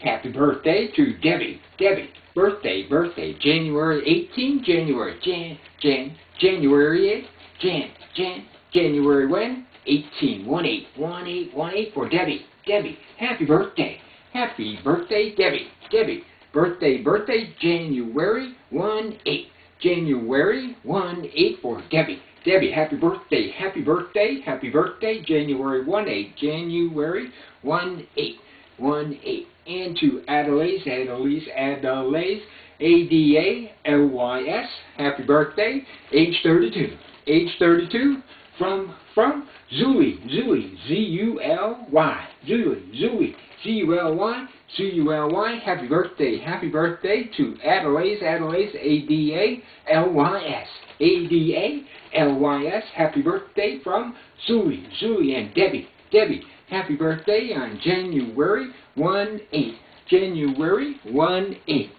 Happy birthday to Debbie. Debbie, birthday, January 18, January 8, January when? 18, 18 for Debbie. Debbie, happy birthday, Debbie. Debbie, birthday, January 18, January 18 for Debbie. Debbie, happy birthday, January 18, January 18. And to Adelaise, Adalays, happy birthday, age 32, from Zuly, Z-U-L-Y, Zuly, happy birthday to Adelays, A-D-A-L-Y-S, happy birthday from Zuly, and Debbie, happy birthday on January 18, January 18.